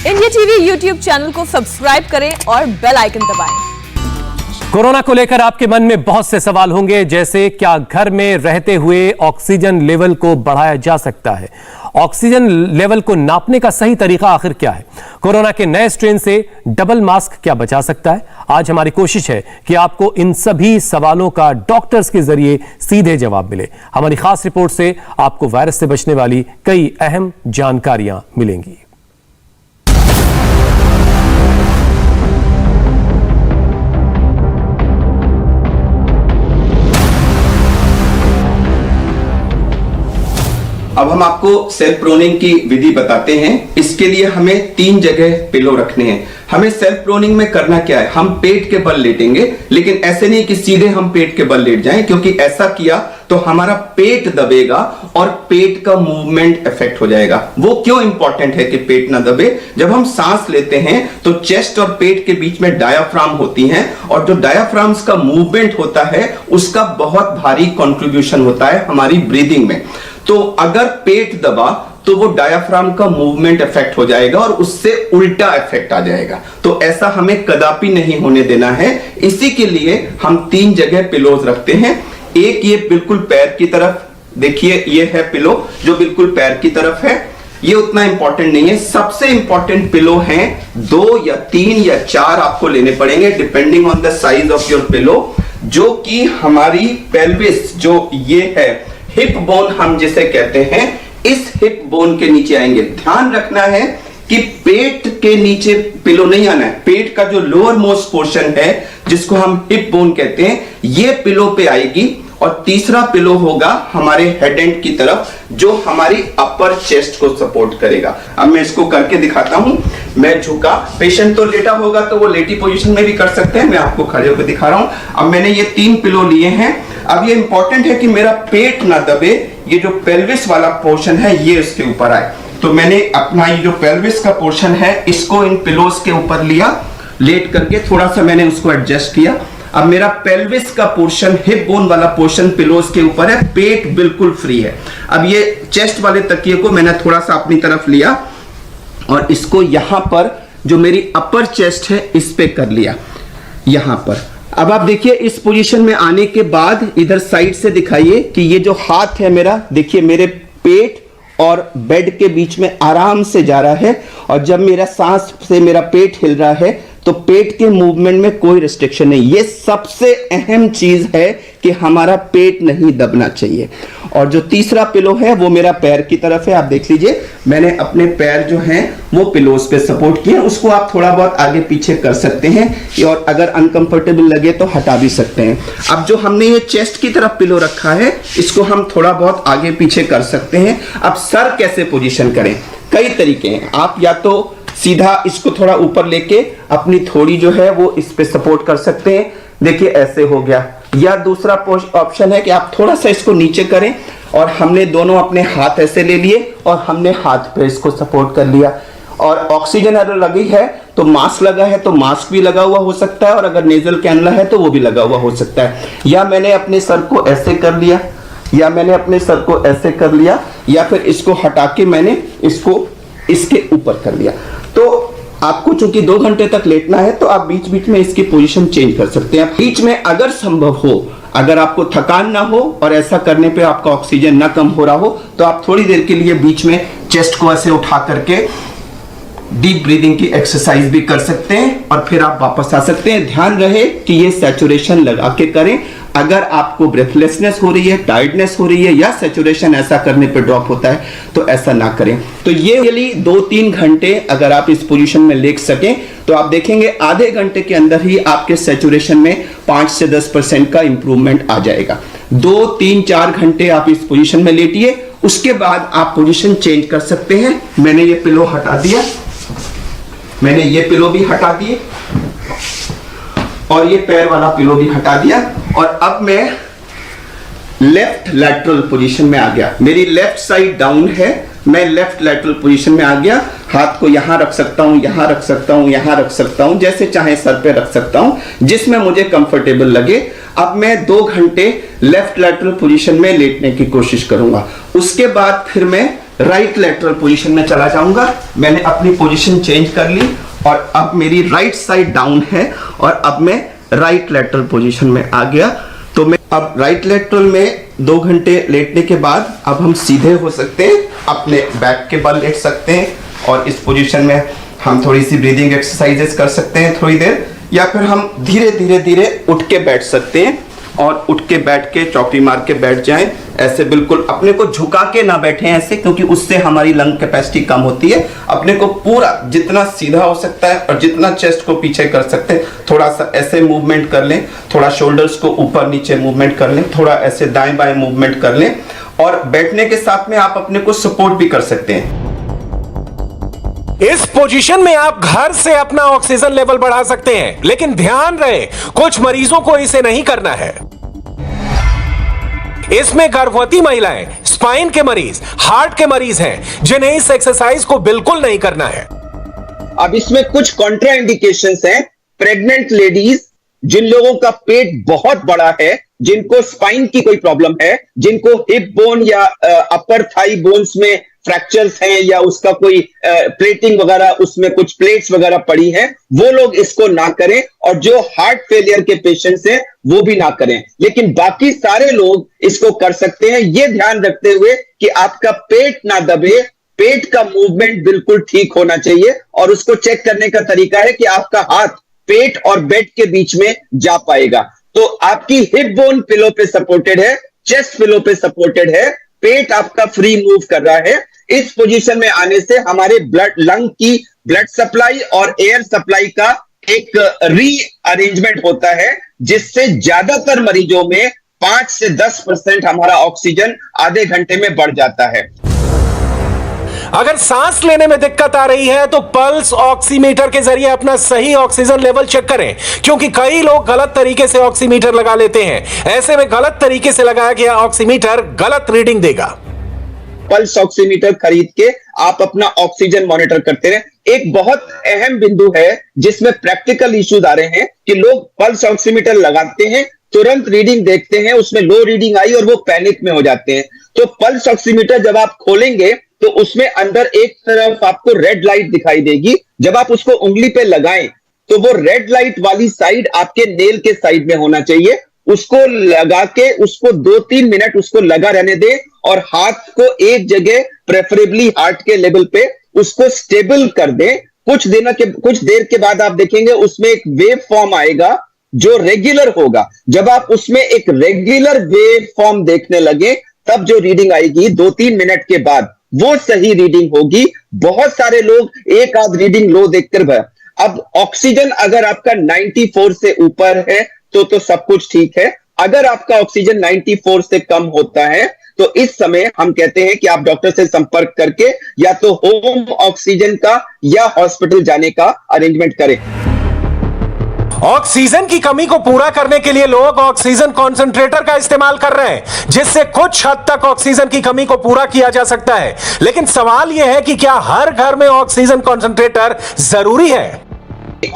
India TV YouTube channel को subscribe करें और बेल आइकन दबाएं। कोरोना को लेकर आपके मन में बहुत से सवाल होंगे, जैसे क्या घर में रहते हुए ऑक्सीजन लेवल को बढ़ाया जा सकता है? ऑक्सीजन लेवल को नापने का सही तरीका आखिर क्या है? कोरोना के नए स्ट्रेन से डबल मास्क क्या बचा सकता है? आज हमारी कोशिश है कि आपको इन सभी सवालों का डॉक्टर्स के जरिए सीधे जवाब मिले। हमारी खास रिपोर्ट से आपको वायरस से बचने वाली कई अहम जानकारियां मिलेंगी। अब हम आपको सेल्फ प्रोनिंग की विधि बताते हैं। इसके लिए हमें 3 जगह पिलो रखने हैं। हमें सेल्फ प्रोनिंग में करना क्या है, हम पेट के बल लेटेंगे, लेकिन ऐसे नहीं कि सीधे हम पेट के बल लेट जाएं, क्योंकि ऐसा किया तो हमारा पेट दबेगा और पेट का मूवमेंट इफेक्ट हो जाएगा। वो क्यों इंपॉर्टेंट है कि पेट ना दबे? जब हम सांस लेते हैं तो चेस्ट और पेट के बीच में डायाफ्राम होती हैं, और जो डायाफ्राम्स का मूवमेंट होता है उसका बहुत भारी कंट्रीब्यूशन होता है हमारी ब्रीदिंग में। तो अगर पेट दबा तो वो डायाफ्राम का मूवमेंट इफेक्ट हो जाएगा और उससे उल्टा इफेक्ट आ जाएगा। तो ऐसा हमें कदापि नहीं होने देना है। इसी के लिए हम 3 जगह पिलोज रखते हैं। एक ये बिल्कुल पैर की तरफ, देखिए ये है पिलो जो बिल्कुल पैर की तरफ है। ये उतना इंपॉर्टेंट नहीं है। सबसे इंपॉर्टेंट पिलो हैं 2 या 3 या 4 आपको लेने पड़ेंगे, depending on the size of your pillow, जो कि हमारी पेल्विस, जो ये है हिप बोन हम जिसे कहते हैं, इस हिप बोन के नीचे आएंगे। ध्यान रखना है कि पेट के नीचे पिलो नहीं आना है। पेट का जो लोअर मोस्ट पोर्शन है जिसको हम हिप बोन कहते हैं, ये पिलो पे आएगी। और तीसरा पिलो होगा हमारे हेड एंड की तरफ, जो हमारी अपर चेस्ट को सपोर्ट करेगा। अब मैं इसको करके दिखाता हूं। मैं झुका, पेशेंट तो लेटा होगा तो वो लेटी पोजीशन में भी कर सकते हैं, मैं आपको खड़े होकर दिखा रहा हूं। अब मैंने ये 3 पिलो लिए हैं। अब ये इंपॉर्टेंट है कि मेरा पेट ना दबे, ये जो पेल्विस वाला पोर्शन है ये इसके ऊपर आए। तो मैंने अपना ये जो पेल्विस का पोर्शन है इसको इन पिलोस के ऊपर लिया, लेट करके थोड़ा सा मैंने उसको एडजस्ट किया। अब मेरा पेल्विस का पोर्शन, हिप बोन वाला पोर्शन पिलोस के ऊपर है, पेट बिल्कुल फ्री है। अब ये चेस्ट वाले तकिए को मैंने थोड़ा सा अपनी तरफ लिया और इसको यहां पर जो मेरी अपर चेस्ट है इस पे कर लिया, यहां पर। अब आप देखिए इस पोजीशन में आने के बाद इधर साइड से दिखाइए कि ये जो हाथ है मेरा, देखिए मेरे पेट और बेड के बीच में आराम से जा रहा है। और जब मेरा सांस से मेरा पेट हिल रहा है तो पेट के मूवमेंट में कोई रिस्ट्रिक्शन नहीं। ये सबसे अहम चीज है कि हमारा पेट नहीं दबना चाहिए। और जो तीसरा पिलो है वो मेरा पैर की तरफ है। आप देख लीजिए मैंने अपने पैर जो हैं वो पिलोस पे सपोर्ट किए। उसको आप थोड़ा बहुत आगे पीछे कर सकते हैं और अगर अनकंफर्टेबल लगे तो हटा भी सकते हैं। अब जो हमने ये चेस्ट की तरफ पिलो रखा है इसको हम थोड़ा बहुत आगे पीछे कर सकते हैं। अब सर कैसे पोजीशन करें? कई तरीके हैं। आप या तो सीधा इसको थोड़ा ऊपर लेके अपनी थोड़ी जो है वो इस पे सपोर्ट कर सकते हैं, देखिए ऐसे हो गया। या दूसरा ऑप्शन है कि आप थोड़ा सा इसको नीचे करें और हमने दोनों अपने हाथ ऐसे ले लिए और हमने हाथ पे इसको सपोर्ट कर लिया। और ऑक्सीजन अगर लगी है तो मास्क लगा है तो मास्क भी लगा हुआ हो सकता है, और अगर नेजल कैनुला है तो वो भी लगा हुआ हो सकता है। या मैंने अपने सर को ऐसे कर लिया, या मैंने अपने सर को ऐसे कर लिया, या फिर इसको हटा के मैंने इसको इसके ऊपर कर लिया। तो आपको चूंकि 2 घंटे तक लेटना है तो आप बीच बीच में इसकी पोजीशन चेंज कर सकते हैं। बीच में अगर संभव हो, अगर आपको थकान ना हो और ऐसा करने पे आपका ऑक्सीजन ना कम हो रहा हो, तो आप थोड़ी देर के लिए बीच में चेस्ट को ऐसे उठा करके डीप ब्रीदिंग की एक्सरसाइज भी कर सकते हैं और फिर आप वापस आ सकते हैं। ध्यान रहे कि ये सैचुरेशन लगा के करें। अगर आपको ब्रेथलेसनेस हो रही है, टायर्डनेस हो रही है, या सैचुरेशन ऐसा करने पे ड्रॉप होता है तो ऐसा ना करें। तो ये 2-3 घंटे अगर आप इस पोजीशन में लेट सकें तो आप देखेंगे आधे घंटे के अंदर ही आपके सैचुरेशन में 5 से 10% का इंप्रूवमेंट आ जाएगा। 2, 3, 4 घंटे आप इस पोजीशन में लेटिए, उसके बाद आप पोजीशन चेंज कर सकते हैं। मैंने ये पिलो हटा दिया, मैंने ये पिलो भी हटा दिए और ये पैर वाला पिलो भी हटा दिया। और अब मैं लेफ्ट लैटरल पोजीशन में आ गया। मेरी लेफ्ट साइड डाउन है, मैं लेफ्ट लैटरल पोजीशन में आ गया। हाथ को यहां रख सकता हूं, यहां रख सकता हूं, यहां रख सकता हूं, जैसे चाहे सर पे रख सकता हूं, जिसमें मुझे कंफर्टेबल लगे। अब मैं 2 घंटे लेफ्ट लैटरल पोजीशन में लेटने की कोशिश करूंगा। उसके बाद फिर मैं राइट लेटरल पोजीशन में चला जाऊंगा। मैंने अपनी पोजीशन चेंज कर ली और अब मेरी राइट साइड डाउन है और अब मैं राइट लेटरल पोजीशन में आ गया। तो मैं अब राइट लेटरल में 2 घंटे लेटने के बाद अब हम सीधे हो सकते हैं, अपने बैक के बल लेट सकते हैं और इस पोजीशन में हम थोड़ी सी ब्रीदिंग एक्सरसाइजेस कर सकते हैं थोड़ी देर, या फिर हम धीरे धीरे उठ के बैठ सकते हैं और उठ के बैठ के चौकड़ी मार के बैठ जाएं। ऐसे बिल्कुल अपने को झुका के ना बैठें ऐसे, क्योंकि उससे हमारी लंग कैपेसिटी कम होती है। अपने को पूरा जितना सीधा हो सकता है और जितना चेस्ट को पीछे कर सकते हैं, थोड़ा सा ऐसे मूवमेंट कर लें, थोड़ा शोल्डर्स को ऊपर नीचे मूवमेंट कर लें, थोड़ा ऐसे दाएं बाएं मूवमेंट कर लें और बैठने के साथ में आप अपने को सपोर्ट भी कर सकते हैं। इस पोजीशन में आप घर से अपना ऑक्सीजन लेवल बढ़ा सकते हैं, लेकिन ध्यान रहे कुछ मरीजों को इसे नहीं करना है। इसमें गर्भवती महिलाएं, स्पाइन के मरीज, हार्ट के मरीज हैं जिन्हें इस एक्सरसाइज को बिल्कुल नहीं करना है। अब इसमें कुछ कॉन्ट्राइंडिकेशंस हैं। प्रेग्नेंट लेडीज, जिन लोगों का पेट बहुत बड़ा है, जिनको स्पाइन की कोई प्रॉब्लम है, जिनको हिप बोन या अपर थाई बोन्स में फ्रैक्चर्स हैं या उसका कोई प्लेटिंग वगैरह, उसमें कुछ प्लेट्स वगैरह पड़ी हैं, वो लोग इसको ना करें। और जो हार्ट फेलियर के पेशेंट्स हैं वो भी ना करें। लेकिन बाकी सारे लोग इसको कर सकते हैं, ये ध्यान रखते हुए कि आपका पेट ना दबे, पेट का मूवमेंट बिल्कुल ठीक होना चाहिए। और उसको चेक करने का तरीका है कि आपका हाथ पेट और बेड के बीच में जा पाएगा। तो आपकी हिप बोन पिलो पे सपोर्टेड है, चेस्ट पिलो पे सपोर्टेड है, पेट आपका फ्री मूव कर रहा है। इस पोजीशन में आने से हमारे लंग की ब्लड सप्लाई और एयर सप्लाई का एक रीअरेंजमेंट होता है, जिससे ज्यादातर मरीजों में 5 से 10% हमारा ऑक्सीजन आधे घंटे में बढ़ जाता है। अगर सांस लेने में दिक्कत आ रही है तो पल्स ऑक्सीमीटर के जरिए अपना सही ऑक्सीजन लेवल चेक करें, क्योंकि कई लोग गलत तरीके से ऑक्सीमीटर लगा लेते हैं। ऐसे में गलत तरीके से लगाया गया ऑक्सीमीटर गलत रीडिंग देगा। पल्स ऑक्सीमीटर खरीद के आप अपना ऑक्सीजन मॉनिटर करते रहे। एक बहुत अहम बिंदु है जिसमें प्रैक्टिकल इश्यूज आ रहे हैं कि लोग पल्स ऑक्सीमीटर लगाते हैं, तुरंत रीडिंग देखते हैं, उसमें लो रीडिंग आई और वो पैनिक में हो जाते हैं। तो पल्स ऑक्सीमीटर जब आप खोलेंगे तो उसमें अंदर एक तरफ आपको रेड लाइट दिखाई देगी। जब आप उसको उंगली पे लगाएं तो वो रेड लाइट वाली साइड आपके नेल के साइड में होना चाहिए। उसको लगा के उसको 2-3 मिनट उसको लगा रहने दें और हाथ को एक जगह प्रेफरेबली हार्ट के लेवल पे उसको स्टेबल कर दें। कुछ देर के बाद आप देखेंगे उसमें एक वेव फॉर्म आएगा जो रेगुलर होगा। जब आप उसमें एक रेगुलर वेव फॉर्म देखने लगे तब जो रीडिंग आएगी 2-3 मिनट के बाद वो सही रीडिंग होगी। बहुत सारे लोग एक आध रीडिंग लो देखकर अब ऑक्सीजन अगर आपका 94 से ऊपर है तो सब कुछ ठीक है। अगर आपका ऑक्सीजन 94 से कम होता है तो इस समय हम कहते हैं कि आप डॉक्टर से संपर्क करके या तो होम ऑक्सीजन का या हॉस्पिटल जाने का अरेंजमेंट करें। ऑक्सीजन की कमी को पूरा करने के लिए लोग ऑक्सीजन कॉन्सेंट्रेटर का इस्तेमाल कर रहे हैं, जिससे कुछ हद तक ऑक्सीजन की कमी को पूरा किया जा सकता है। लेकिन सवाल यह है कि क्या हर घर में ऑक्सीजन कॉन्सेंट्रेटर जरूरी है?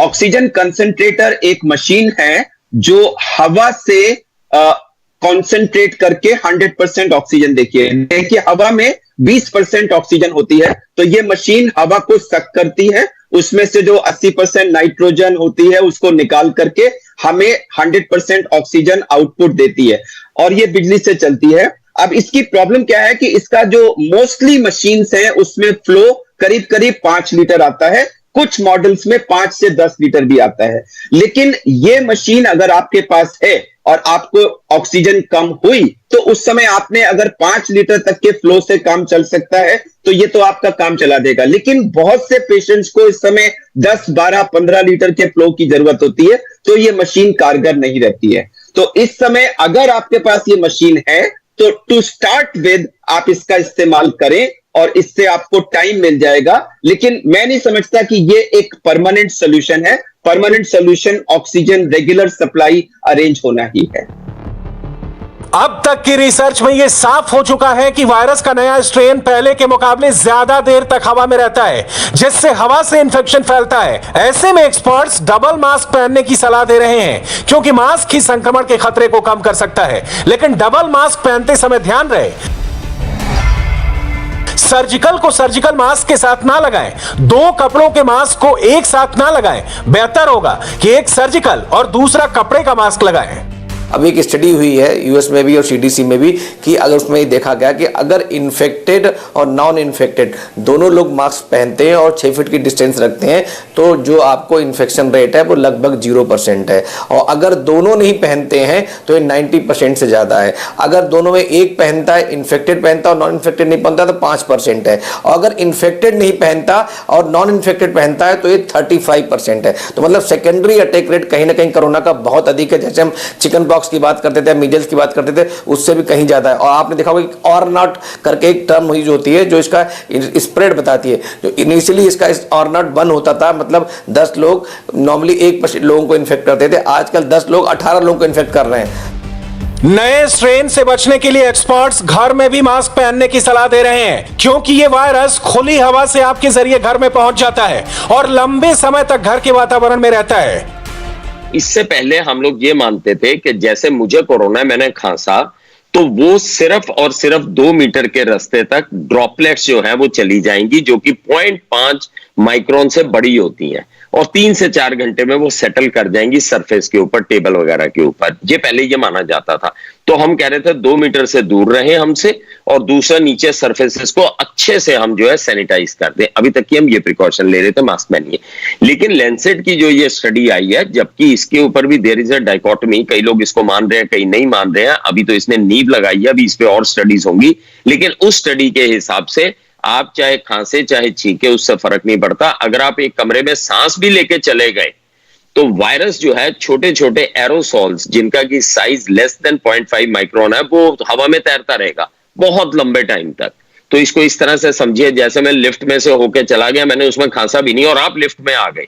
ऑक्सीजन कंसंट्रेटर एक मशीन है जो हवा से कॉन्सेंट्रेट करके 100% ऑक्सीजन देखिए हवा में 20% ऑक्सीजन होती है, तो ये मशीन हवा को सक करती है, उसमें से जो 80% नाइट्रोजन होती है उसको निकाल करके हमें 100% ऑक्सीजन आउटपुट देती है और ये बिजली से चलती है। अब इसकी प्रॉब्लम क्या है कि इसका जो मोस्टली मशीन्स हैं उसमें फ्लो करीब करीब 5 लीटर आता है, कुछ मॉडल्स में 5 से 10 लीटर भी आता है। लेकिन ये मशीन अगर आपके पास है और आपको ऑक्सीजन कम हुई तो उस समय आपने अगर 5 लीटर तक के फ्लो से काम चल सकता है तो ये तो आपका काम चला देगा। लेकिन बहुत से पेशेंट्स को इस समय 10, 12, 15 लीटर के फ्लो की जरूरत होती है, तो ये मशीन कारगर नहीं रहती है। तो इस समय अगर आपके पास ये मशीन है तो टू स्टार्ट विद आप इसका इस्तेमाल करें और इससे आपको टाइम मिल जाएगा। लेकिन मैं नहीं समझता कि ये एक परमानेंट सोल्यूशन है। Permanent solution oxygen regular supply arrange होना ही है। अब तक की रिसर्च में यह साफ हो चुका है कि वायरस का नया स्ट्रेन पहले के मुकाबले ज्यादा देर तक हवा में रहता है, जिससे हवा से इंफेक्शन फैलता है। ऐसे में एक्सपर्ट्स डबल मास्क पहनने की सलाह दे रहे हैं, क्योंकि मास्क ही संक्रमण के खतरे को कम कर सकता है। लेकिन डबल मास्क पहनते समय ध्यान रहे, सर्जिकल को सर्जिकल मास्क के साथ ना लगाएं, दो कपड़ों के मास्क को एक साथ ना लगाएं। बेहतर होगा कि एक सर्जिकल और दूसरा कपड़े का मास्क लगाएं। अब एक स्टडी हुई है यूएस में भी और सीडीसी में भी कि अगर उसमें देखा गया कि अगर इन्फेक्टेड और नॉन इन्फेक्टेड दोनों लोग मास्क पहनते हैं और 6 फीट की डिस्टेंस रखते हैं तो जो आपको इन्फेक्शन रेट है वो लगभग 0% है। और अगर दोनों नहीं पहनते हैं तो ये 90% से ज़्यादा है। अगर दोनों में एक पहनता है, इन्फेक्टेड पहनता है और नॉन इन्फेक्टेड नहीं पहनता तो 5% है। और अगर इन्फेक्टेड नहीं पहनता और नॉन इन्फेक्टेड पहनता है तो ये 35% है। तो मतलब सेकेंडरी अटैक रेट कहीं ना कहीं कोरोना का बहुत अधिक है। जैसे हम चिकन की बात करते थे, मीजल्स की बात करते थे, उससे भी कहीं ज्यादा है। और आपने देखा होगा कि और नॉट करके एक टर्म यूज होती है जो इसका स्प्रेड बताती है। जो इनिशियली इसका और नॉट 1 होता था, मतलब 10 लोग नॉर्मली 1% लोगों को इन्फेक्ट करते थे, आजकल 10 लोग 18 लोगों को इन्फेक्ट कर रहे हैं। नए स्ट्रेन से बचने के लिए एक्सपर्ट्स घर में भी मास्क पहनने की सलाह दे रहे हैं, क्योंकि ये वायरस खुली हवा से आपके जरिए घर में पहुंच जाता है और लंबे समय तक घर के वातावरण में रहता है। इससे पहले हम लोग ये मानते थे कि जैसे मुझे कोरोना मैंने खांसा तो वो सिर्फ और सिर्फ 2 मीटर के रास्ते तक ड्रॉपलेट्स जो हैं वो चली जाएंगी, जो कि 0.5 माइक्रोन से बड़ी होती हैं और 3 से 4 घंटे में वो सेटल कर जाएंगी सरफेस के ऊपर, टेबल वगैरह के ऊपर। ये पहले ये माना जाता था। तो हम कह रहे थे 2 मीटर से दूर रहें हमसे और दूसरा नीचे सरफेसेस को अच्छे से हम जो है सैनिटाइज कर दें। अभी तक की हम ये प्रिकॉशन ले रहे थे, मास्क पहनिए। लेकिन लैंसेट की जो ये स्टडी आई है, जबकि इसके ऊपर भी देयर इज अ डाइकोटमी, कई लोग इसको मान रहे हैं, कई नहीं मान रहे हैं। अभी तो इसने नींव लगाई है, अभी इस पे और स्टडीज होंगी। लेकिन उस स्टडी के हिसाब से आप चाहे खांसे चाहे छींके, उससे फर्क नहीं पड़ता। अगर आप एक कमरे में सांस भी लेके चले गए तो वायरस जो है छोटे छोटे एरोसॉल्स जिनका की साइज लेस देन 0.5 माइक्रोन है, वो हवा में तैरता रहेगा बहुत लंबे टाइम तक। तो इसको इस तरह से समझिए जैसे मैं लिफ्ट में से होके चला गया, मैंने उसमें खांसा भी नहीं और आप लिफ्ट में आ गए,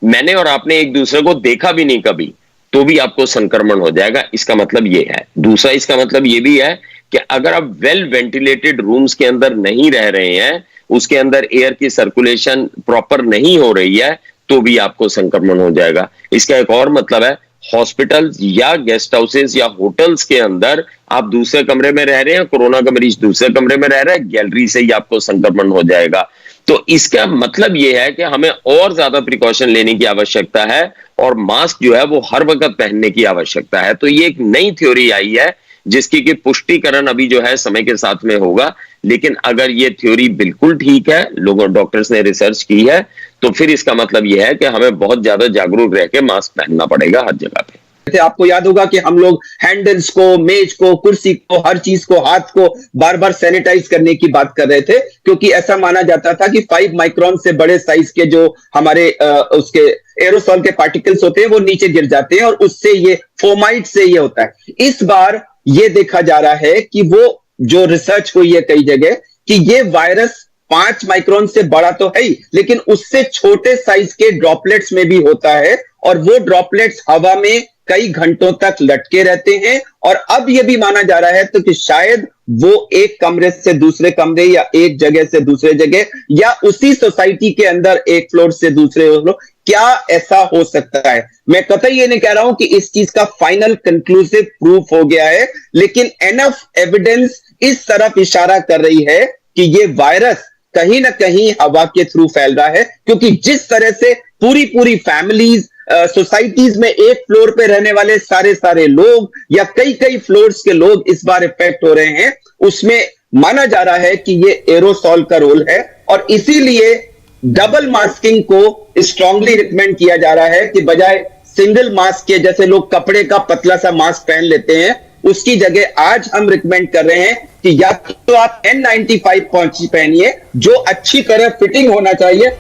मैंने और आपने एक दूसरे को देखा भी नहीं कभी, तो भी आपको संक्रमण हो जाएगा। इसका मतलब ये है। दूसरा इसका मतलब ये भी है कि अगर आप वेल वेंटिलेटेड रूम्स के अंदर नहीं रह रहे हैं, उसके अंदर एयर की सर्कुलेशन प्रॉपर नहीं हो रही है, तो भी आपको संक्रमण हो जाएगा। इसका एक और मतलब है, हॉस्पिटल्स या गेस्ट हाउसेस या होटल्स के अंदर आप दूसरे कमरे में रह रहे हैं, कोरोना का मरीज दूसरे कमरे में रह रहा है, गैलरी से ही आपको संक्रमण हो जाएगा। तो इसका मतलब यह है कि हमें और ज्यादा प्रिकॉशन लेने की आवश्यकता है और मास्क जो है वो हर वक्त पहनने की आवश्यकता है। तो ये एक नई थ्योरी आई है जिसकी कि पुष्टिकरण अभी जो है समय के साथ में होगा। लेकिन अगर ये थ्योरी बिल्कुल ठीक है, लोगों डॉक्टर्स ने रिसर्च की है, तो फिर इसका मतलब यह है कि हमें बहुत ज्यादा जागरूक रह के मास्क पहनना पड़ेगा हर जगह पे। आपको याद होगा कि हम लोग हैंडल्स को, मेज को, कुर्सी को, हर चीज को, हाथ को बार बार सैनिटाइज करने की बात कर रहे थे, क्योंकि ऐसा माना जाता था कि 5 माइक्रोन से बड़े साइज के जो हमारे उसके एरोसॉल के पार्टिकल्स होते हैं वो नीचे गिर जाते हैं और उससे ये फोमाइट से ये होता है। इस बार ये देखा जा रहा है कि वो जो रिसर्च हुई है कई जगह कि ये वायरस 5 माइक्रोन से बड़ा तो है ही, लेकिन उससे छोटे साइज के ड्रॉपलेट्स में भी होता है और वो ड्रॉपलेट्स हवा में कई घंटों तक लटके रहते हैं। और अब यह भी माना जा रहा है तो कि शायद वो एक कमरे से दूसरे कमरे या एक जगह से दूसरे जगह या उसी सोसाइटी के अंदर एक फ्लोर से दूसरे फ्लोर, क्या ऐसा हो सकता है? मैं कतई ये नहीं कह रहा हूं कि इस चीज का फाइनल कंक्लूसिव प्रूफ हो गया है, लेकिन एनफ एविडेंस इस तरफ इशारा कर रही है कि ये वायरस कहीं ना कहीं हवा के थ्रू फैल रहा है। क्योंकि जिस तरह से पूरी फैमिलीज, सोसाइटीज में एक फ्लोर पे रहने वाले सारे लोग या कई फ्लोर्स के लोग इस बार इफेक्ट हो रहे हैं, उसमें माना जा रहा है कि ये एरोसॉल का रोल है। और इसीलिए डबल मास्किंग को स्ट्रांगली रिकमेंड किया जा रहा है कि बजाय सिंगल मास्क के, जैसे लोग कपड़े का पतला सा मास्क पहन लेते हैं, उसकी जगह आज हम रिकमेंड कर रहे हैं कि या तो आप N95 पहनिए जो अच्छी तरह फिटिंग होना चाहिए।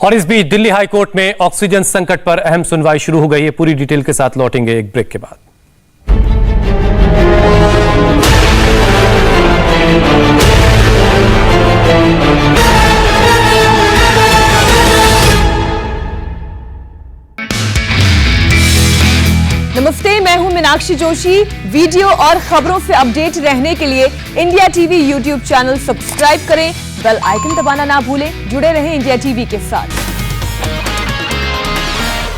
और इस बीच दिल्ली हाई कोर्ट में ऑक्सीजन संकट पर अहम सुनवाई शुरू हो गई है। पूरी डिटेल के साथ लौटेंगे एक ब्रेक के बाद। नमस्ते, मैं हूं मीनाक्षी जोशी। वीडियो और खबरों से अपडेट रहने के लिए India TV YouTube channel subscribe करें, बेल आइकन दबाना ना भूलें। जुड़े रहें इंडिया टीवी के साथ।